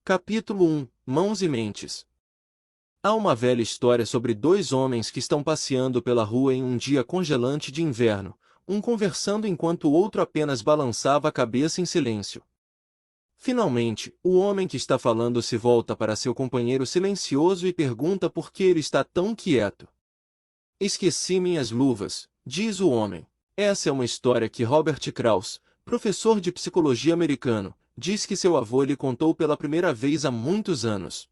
Capítulo 1 Mãos e Mentes. Há uma velha história sobre dois homens que estão passeando pela rua em um dia congelante de inverno, um conversando enquanto o outro apenas balançava a cabeça em silêncio. Finalmente, o homem que está falando se volta para seu companheiro silencioso e pergunta por que ele está tão quieto. Esqueci minhas luvas, diz o homem. Essa é uma história que Robert Krauss, professor de psicologia americano, diz que seu avô lhe contou pela primeira vez há muitos anos.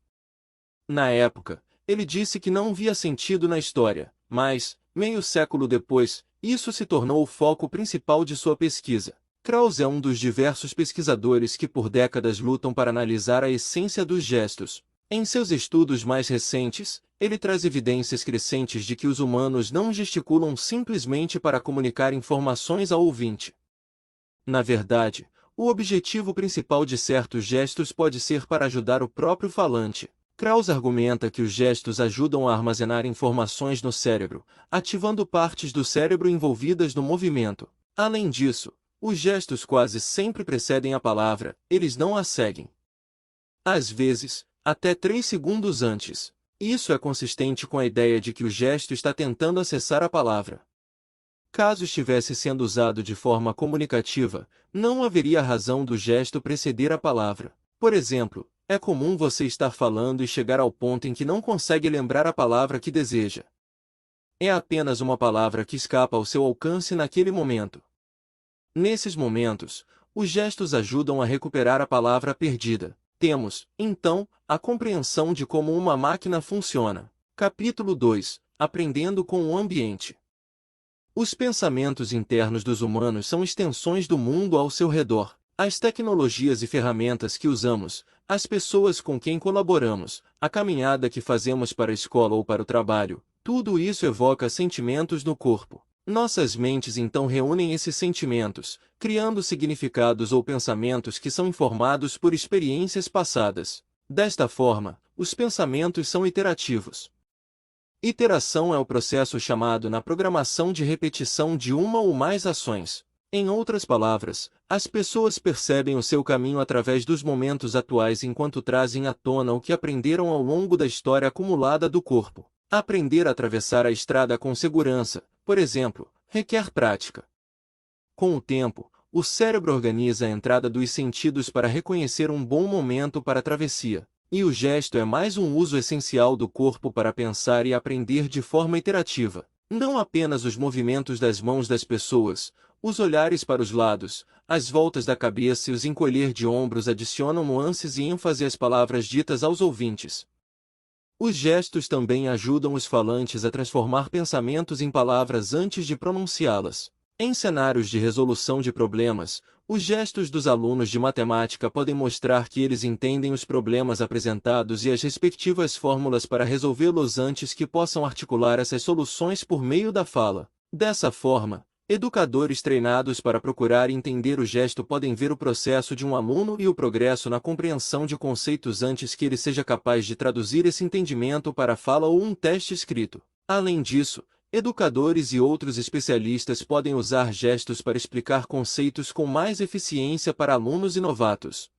Na época, ele disse que não via sentido na história, mas, meio século depois, isso se tornou o foco principal de sua pesquisa. Krauss é um dos diversos pesquisadores que por décadas lutam para analisar a essência dos gestos. Em seus estudos mais recentes, ele traz evidências crescentes de que os humanos não gesticulam simplesmente para comunicar informações ao ouvinte. Na verdade, o objetivo principal de certos gestos pode ser para ajudar o próprio falante. Krauss argumenta que os gestos ajudam a armazenar informações no cérebro, ativando partes do cérebro envolvidas no movimento. Além disso, os gestos quase sempre precedem a palavra, eles não a seguem. Às vezes, até 3 segundos antes. Isso é consistente com a ideia de que o gesto está tentando acessar a palavra. Caso estivesse sendo usado de forma comunicativa, não haveria razão do gesto preceder a palavra. Por exemplo, é comum você estar falando e chegar ao ponto em que não consegue lembrar a palavra que deseja. É apenas uma palavra que escapa ao seu alcance naquele momento. Nesses momentos, os gestos ajudam a recuperar a palavra perdida. Temos, então, a compreensão de como uma máquina funciona. Capítulo 2 Aprendendo com o ambiente. Os pensamentos internos dos humanos são extensões do mundo ao seu redor. As tecnologias e ferramentas que usamos, as pessoas com quem colaboramos, a caminhada que fazemos para a escola ou para o trabalho, tudo isso evoca sentimentos no corpo. Nossas mentes então reúnem esses sentimentos, criando significados ou pensamentos que são informados por experiências passadas. Desta forma, os pensamentos são iterativos. Iteração é o processo chamado na programação de repetição de uma ou mais ações. Em outras palavras, as pessoas percebem o seu caminho através dos momentos atuais enquanto trazem à tona o que aprenderam ao longo da história acumulada do corpo. Aprender a atravessar a estrada com segurança, por exemplo, requer prática. Com o tempo, o cérebro organiza a entrada dos sentidos para reconhecer um bom momento para a travessia. E o gesto é mais um uso essencial do corpo para pensar e aprender de forma iterativa. Não apenas os movimentos das mãos das pessoas, os olhares para os lados, as voltas da cabeça e os encolher de ombros adicionam nuances e ênfase às palavras ditas aos ouvintes. Os gestos também ajudam os falantes a transformar pensamentos em palavras antes de pronunciá-las. Em cenários de resolução de problemas, os gestos dos alunos de matemática podem mostrar que eles entendem os problemas apresentados e as respectivas fórmulas para resolvê-los antes que possam articular essas soluções por meio da fala. Dessa forma, educadores treinados para procurar entender o gesto podem ver o processo de um aluno e o progresso na compreensão de conceitos antes que ele seja capaz de traduzir esse entendimento para a fala ou um teste escrito. Além disso, educadores e outros especialistas podem usar gestos para explicar conceitos com mais eficiência para alunos e novatos.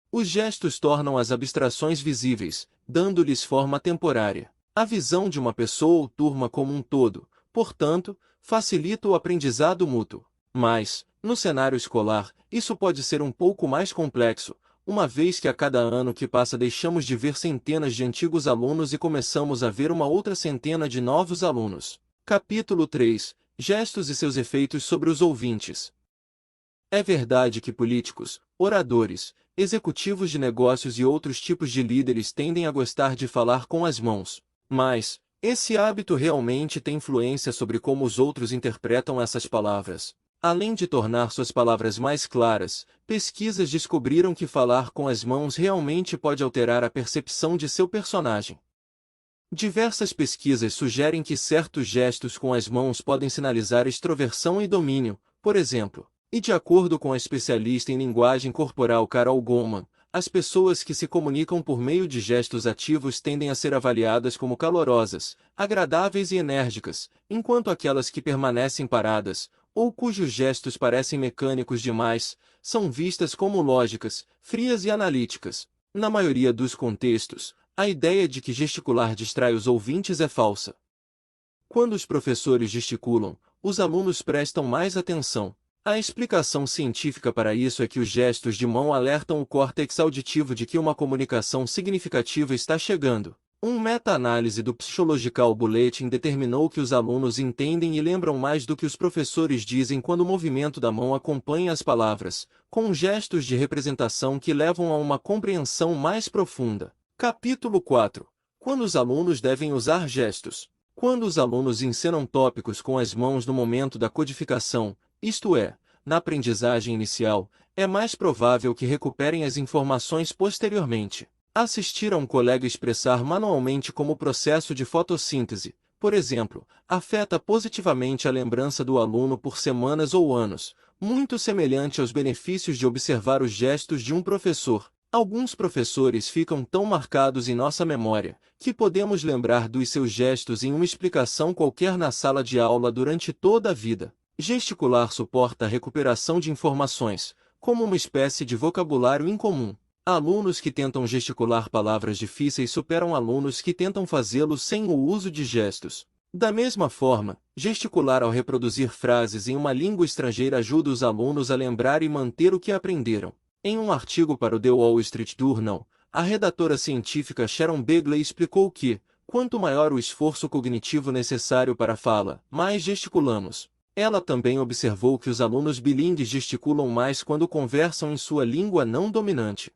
Os gestos tornam as abstrações visíveis, dando-lhes forma temporária. A visão de uma pessoa ou turma como um todo, portanto, facilita o aprendizado mútuo. Mas, no cenário escolar, isso pode ser um pouco mais complexo, uma vez que a cada ano que passa deixamos de ver centenas de antigos alunos e começamos a ver uma outra centena de novos alunos. Capítulo 3 Gestos e seus efeitos sobre os ouvintes. É verdade que políticos, oradores, executivos de negócios e outros tipos de líderes tendem a gostar de falar com as mãos. Mas, esse hábito realmente tem influência sobre como os outros interpretam essas palavras. Além de tornar suas palavras mais claras, pesquisas descobriram que falar com as mãos realmente pode alterar a percepção de seu personagem. Diversas pesquisas sugerem que certos gestos com as mãos podem sinalizar extroversão e domínio, por exemplo. E de acordo com a especialista em linguagem corporal Carol Goldman, as pessoas que se comunicam por meio de gestos ativos tendem a ser avaliadas como calorosas, agradáveis e enérgicas, enquanto aquelas que permanecem paradas, ou cujos gestos parecem mecânicos demais, são vistas como lógicas, frias e analíticas. Na maioria dos contextos, a ideia de que gesticular distrai os ouvintes é falsa. Quando os professores gesticulam, os alunos prestam mais atenção. A explicação científica para isso é que os gestos de mão alertam o córtex auditivo de que uma comunicação significativa está chegando. Meta-análise do Psychological Bulletin determinou que os alunos entendem e lembram mais do que os professores dizem quando o movimento da mão acompanha as palavras, com gestos de representação que levam a uma compreensão mais profunda. Capítulo 4. Quando os alunos devem usar gestos. Quando os alunos encenam tópicos com as mãos no momento da codificação, isto é, na aprendizagem inicial, é mais provável que recuperem as informações posteriormente. Assistir a um colega expressar manualmente como processo de fotossíntese, por exemplo, afeta positivamente a lembrança do aluno por semanas ou anos, muito semelhante aos benefícios de observar os gestos de um professor. Alguns professores ficam tão marcados em nossa memória, que podemos lembrar dos seus gestos em uma explicação qualquer na sala de aula durante toda a vida. Gesticular suporta a recuperação de informações, como uma espécie de vocabulário incomum. Alunos que tentam gesticular palavras difíceis superam alunos que tentam fazê-lo sem o uso de gestos. Da mesma forma, gesticular ao reproduzir frases em uma língua estrangeira ajuda os alunos a lembrar e manter o que aprenderam. Em um artigo para o The Wall Street Journal, a redatora científica Sharon Begley explicou que, quanto maior o esforço cognitivo necessário para a fala, mais gesticulamos. Ela também observou que os alunos bilíngues gesticulam mais quando conversam em sua língua não dominante.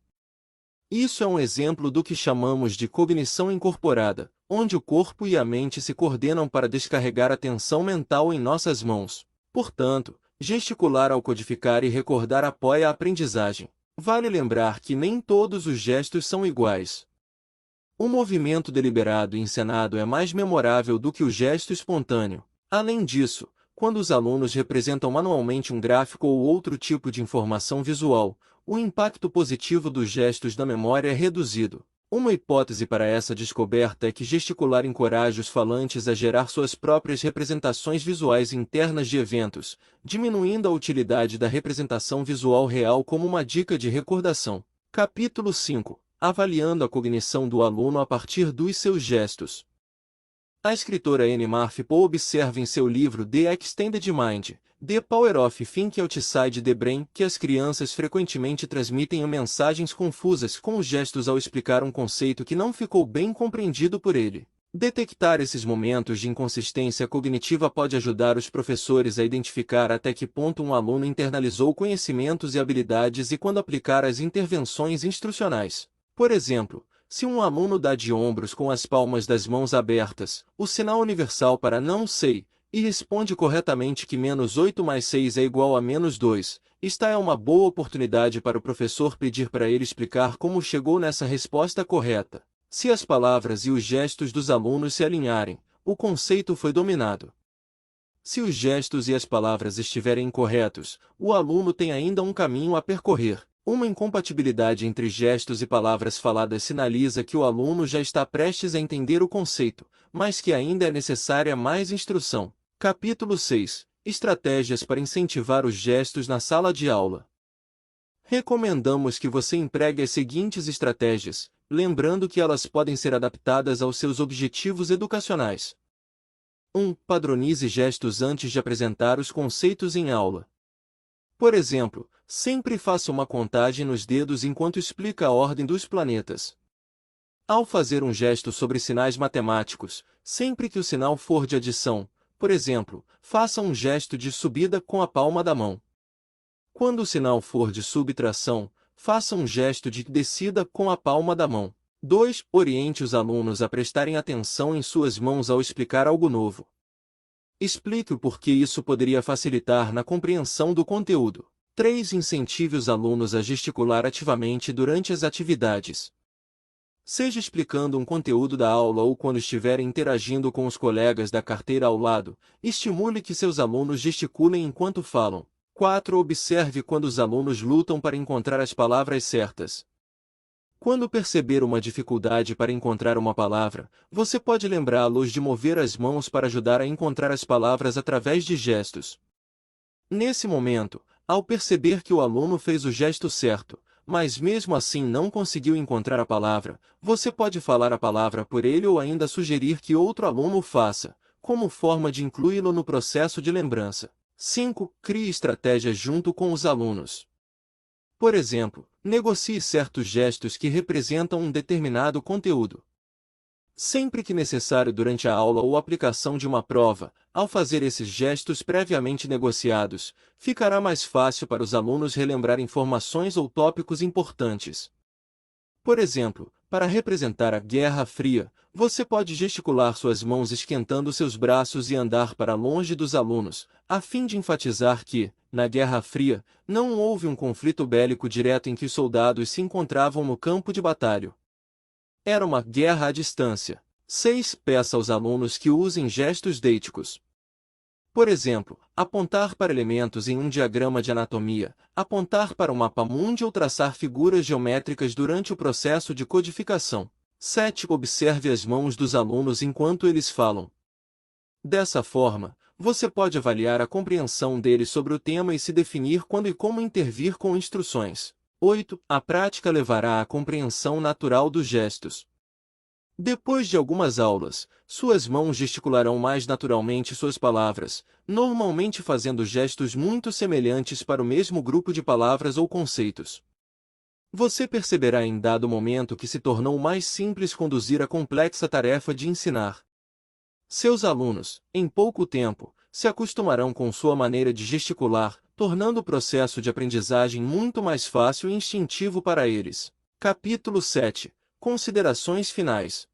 Isso é um exemplo do que chamamos de cognição incorporada, onde o corpo e a mente se coordenam para descarregar a tensão mental em nossas mãos. Portanto, gesticular ao codificar e recordar apoia a aprendizagem. Vale lembrar que nem todos os gestos são iguais. O movimento deliberado e encenado é mais memorável do que o gesto espontâneo. Além disso, quando os alunos representam manualmente um gráfico ou outro tipo de informação visual, o impacto positivo dos gestos da memória é reduzido. Uma hipótese para essa descoberta é que gesticular encoraja os falantes a gerar suas próprias representações visuais internas de eventos, diminuindo a utilidade da representação visual real como uma dica de recordação. Capítulo 5. Avaliando a cognição do aluno a partir dos seus gestos. A escritora Anne Murphy Poe observa em seu livro The Extended Mind, The Power of Thinking Outside the Brain, que as crianças frequentemente transmitem mensagens confusas com os gestos ao explicar um conceito que não ficou bem compreendido por ele. Detectar esses momentos de inconsistência cognitiva pode ajudar os professores a identificar até que ponto um aluno internalizou conhecimentos e habilidades e quando aplicar as intervenções instrucionais. Por exemplo, se um aluno dá de ombros com as palmas das mãos abertas, o sinal universal para não sei, e responde corretamente que -8 mais 6 é igual a -2, esta é uma boa oportunidade para o professor pedir para ele explicar como chegou nessa resposta correta. Se as palavras e os gestos dos alunos se alinharem, o conceito foi dominado. Se os gestos e as palavras estiverem incorretos, o aluno tem ainda um caminho a percorrer. Uma incompatibilidade entre gestos e palavras faladas sinaliza que o aluno já está prestes a entender o conceito, mas que ainda é necessária mais instrução. Capítulo 6. Estratégias para incentivar os gestos na sala de aula. Recomendamos que você empregue as seguintes estratégias, lembrando que elas podem ser adaptadas aos seus objetivos educacionais. 1. Padronize gestos antes de apresentar os conceitos em aula. Por exemplo, sempre faça uma contagem nos dedos enquanto explica a ordem dos planetas. Ao fazer um gesto sobre sinais matemáticos, sempre que o sinal for de adição, por exemplo, faça um gesto de subida com a palma da mão. Quando o sinal for de subtração, faça um gesto de descida com a palma da mão. 2. Oriente os alunos a prestarem atenção em suas mãos ao explicar algo novo. Explique o porquê isso poderia facilitar na compreensão do conteúdo. 3. Incentive os alunos a gesticular ativamente durante as atividades. Seja explicando um conteúdo da aula ou quando estiverem interagindo com os colegas da carteira ao lado, estimule que seus alunos gesticulem enquanto falam. 4. Observe quando os alunos lutam para encontrar as palavras certas. Quando perceber uma dificuldade para encontrar uma palavra, você pode lembrá-los de mover as mãos para ajudar a encontrar as palavras através de gestos. Nesse momento, ao perceber que o aluno fez o gesto certo, mas mesmo assim não conseguiu encontrar a palavra, você pode falar a palavra por ele ou ainda sugerir que outro aluno o faça, como forma de incluí-lo no processo de lembrança. 5. Crie estratégias junto com os alunos. Por exemplo, negocie certos gestos que representam um determinado conteúdo. Sempre que necessário durante a aula ou aplicação de uma prova, ao fazer esses gestos previamente negociados, ficará mais fácil para os alunos relembrar informações ou tópicos importantes. Por exemplo, para representar a Guerra Fria, você pode gesticular suas mãos esquentando seus braços e andar para longe dos alunos, a fim de enfatizar que, na Guerra Fria, não houve um conflito bélico direto em que os soldados se encontravam no campo de batalha. Era uma guerra à distância. 6. Peça aos alunos que usem gestos deíticos. Por exemplo, apontar para elementos em um diagrama de anatomia, apontar para um mapa mundi ou traçar figuras geométricas durante o processo de codificação. 7. Observe as mãos dos alunos enquanto eles falam. Dessa forma, você pode avaliar a compreensão deles sobre o tema e se definir quando e como intervir com instruções. 8. A prática levará à compreensão natural dos gestos. Depois de algumas aulas, suas mãos gesticularão mais naturalmente suas palavras, normalmente fazendo gestos muito semelhantes para o mesmo grupo de palavras ou conceitos. Você perceberá em dado momento que se tornou mais simples conduzir a complexa tarefa de ensinar. Seus alunos, em pouco tempo, se acostumarão com sua maneira de gesticular, tornando o processo de aprendizagem muito mais fácil e instintivo para eles. Capítulo 7. Considerações finais.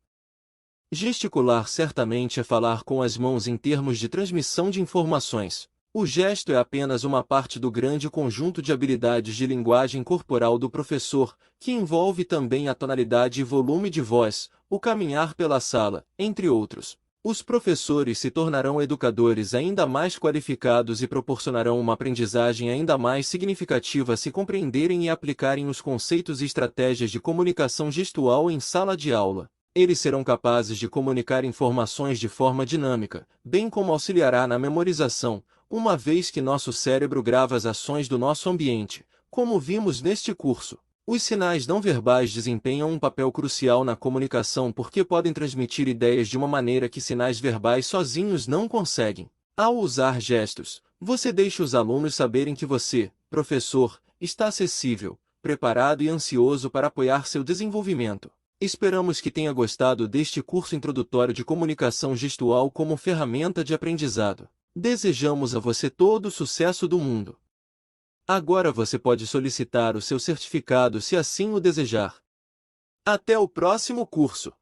Gesticular certamente é falar com as mãos em termos de transmissão de informações. O gesto é apenas uma parte do grande conjunto de habilidades de linguagem corporal do professor, que envolve também a tonalidade e volume de voz, o caminhar pela sala, entre outros. Os professores se tornarão educadores ainda mais qualificados e proporcionarão uma aprendizagem ainda mais significativa se compreenderem e aplicarem os conceitos e estratégias de comunicação gestual em sala de aula. Eles serão capazes de comunicar informações de forma dinâmica, bem como auxiliará na memorização, uma vez que nosso cérebro grava as ações do nosso ambiente, como vimos neste curso. Os sinais não verbais desempenham um papel crucial na comunicação porque podem transmitir ideias de uma maneira que sinais verbais sozinhos não conseguem. Ao usar gestos, você deixa os alunos saberem que você, professor, está acessível, preparado e ansioso para apoiar seu desenvolvimento. Esperamos que tenha gostado deste curso introdutório de comunicação gestual como ferramenta de aprendizado. Desejamos a você todo o sucesso do mundo. Agora você pode solicitar o seu certificado se assim o desejar. Até o próximo curso!